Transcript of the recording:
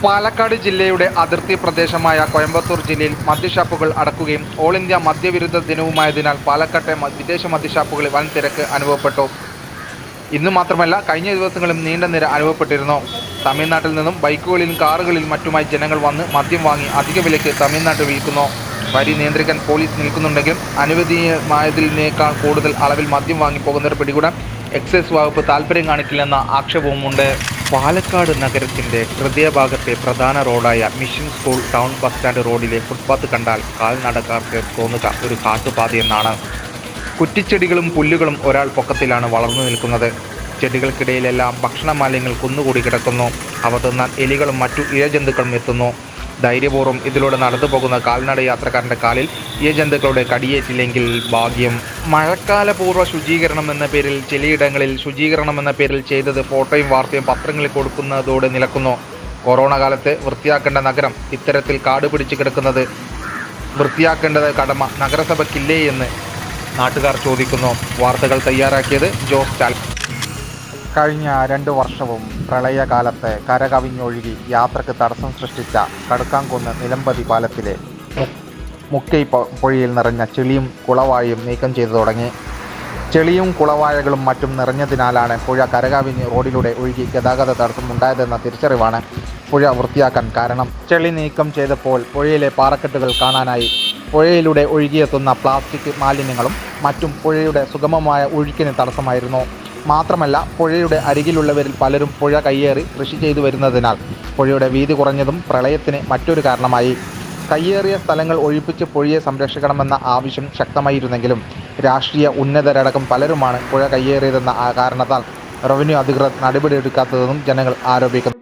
പാലക്കാട് ജില്ലയുടെ അതിർത്തി പ്രദേശമായ കോയമ്പത്തൂർ ജില്ലയിൽ മദ്യഷാപ്പുകൾ അടക്കുകയും ഓൾ ഇന്ത്യ മദ്യവിരുദ്ധ ദിനവുമായതിനാൽ പാലക്കാട്ടെ വിദേശ മദ്യഷാപ്പുകളിൽ വൻ തിരക്ക് അനുഭവപ്പെട്ടു. ഇന്ന് മാത്രമല്ല, കഴിഞ്ഞ ദിവസങ്ങളും നീണ്ട നിര അനുഭവപ്പെട്ടിരുന്നു. തമിഴ്നാട്ടിൽ നിന്നും ബൈക്കുകളിലും കാറുകളിലും മറ്റുമായി ജനങ്ങൾ വന്ന് മദ്യം വാങ്ങി അധിക വിലയ്ക്ക് തമിഴ്നാട്ടിൽ വിൽക്കുന്നു. വരി നിയന്ത്രിക്കാൻ പോലീസ് നിൽക്കുന്നുണ്ടെങ്കിലും അനുവദനീയമായതിനേക്കാൾ കൂടുതൽ അളവിൽ മദ്യം വാങ്ങിപ്പോകുന്നവർ പിടികൂടാൻ എക്സൈസ് വകുപ്പ് താൽപ്പര്യം കാണിക്കില്ലെന്ന ആക്ഷേപവുമുണ്ട്. പാലക്കാട് നഗരത്തിൻ്റെ ഹൃദയഭാഗത്തെ പ്രധാന റോഡായ mission school town bus stand റോഡിലെ ഫുട്പാത്ത് കണ്ടാൽ കാൽനടക്കാർക്ക് തോന്നുക ഒരു കാട്ടുപാതയെന്നാണ്. കുറ്റിച്ചെടികളും പുല്ലുകളും ഒരാൾ പൊക്കത്തിലാണ് വളർന്നു നിൽക്കുന്നത്. ചെടികൾക്കിടയിലെല്ലാം ഭക്ഷണ മാലിന്യങ്ങൾ കുന്നുകൂടി കിടക്കുന്നു. അവ തിന്നാൻ എലികളും മറ്റു ഇഴജന്തുക്കളും എത്തുന്നു. ധൈര്യപൂർവ്വം ഇതിലൂടെ നടന്നു പോകുന്ന കാൽനട യാത്രക്കാരൻ്റെ കാലിൽ ഇഴജന്തുക്കളുടെ കടിയേറ്റില്ലെങ്കിൽ ഭാഗ്യം. മഴക്കാലപൂർവ്വ ശുചീകരണം എന്ന പേരിൽ ചിലയിടങ്ങളിൽ ശുചീകരണം എന്ന പേരിൽ ചെയ്തത് ഫോട്ടോയും വാർത്തയും പത്രങ്ങളിൽ കൊടുക്കുന്നതോടെ നിലക്കുന്നു. കൊറോണ കാലത്ത് വൃത്തിയാക്കേണ്ട നഗരം ഇത്തരത്തിൽ കാട് പിടിച്ച് കിടക്കുന്നത് വൃത്തിയാക്കേണ്ടത് കടമ നഗരസഭയ്ക്കില്ലേ എന്ന് നാട്ടുകാർ ചോദിക്കുന്നു. വാർത്തകൾ തയ്യാറാക്കിയത് ജോസ് ചാൽ. കഴിഞ്ഞ 2 വർഷവും പ്രളയകാലത്ത് കരകവിഞ്ഞൊഴുകി യാത്രക്ക് തടസ്സം സൃഷ്ടിച്ച കടുക്കാംകുന്ന് നിലമ്പതി പാലത്തിലെ മുക്കൈ പുഴയിൽ നിറഞ്ഞ ചെളിയും കുളവാഴയും നീക്കം ചെയ്തു തുടങ്ങി. ചെളിയും കുളവാഴകളും മറ്റും നിറഞ്ഞതിനാലാണ് പുഴ കരകവിഞ്ഞ് റോഡിലൂടെ ഒഴുകി ഗതാഗത തടസ്സം ഉണ്ടായതെന്ന തിരിച്ചറിവാണ് പുഴ വൃത്തിയാക്കാൻ കാരണം. ചെളി നീക്കം ചെയ്തപ്പോൾ പുഴയിലെ പാറക്കെട്ടുകൾ കാണാനായി. പുഴയിലൂടെ ഒഴുകിയെത്തുന്ന പ്ലാസ്റ്റിക് മാലിന്യങ്ങളും മറ്റും പുഴയുടെ സുഗമമായ ഒഴുക്കിന് തടസ്സമായിരുന്നു. മാത്രമല്ല, പുഴയുടെ അരികിലുള്ളവരിൽ പലരും പുഴ കയ്യേറി കൃഷി ചെയ്തു വരുന്നതിനാൽ പുഴയുടെ വീതി കുറഞ്ഞതും പ്രളയത്തിന് മറ്റൊരു കാരണമായി. കയ്യേറിയ സ്ഥലങ്ങൾ ഒഴിപ്പിച്ച് പുഴയെ സംരക്ഷിക്കണമെന്ന ആവശ്യം ശക്തമായിരുന്നെങ്കിലും രാഷ്ട്രീയ ഉന്നതരടക്കം പലരുമാണ് പുഴ കയ്യേറിയതെന്ന കാരണത്താൽ റവന്യൂ അധികൃതർ നടപടിയെടുക്കാത്തതെന്നും ജനങ്ങൾ ആരോപിക്കുന്നു.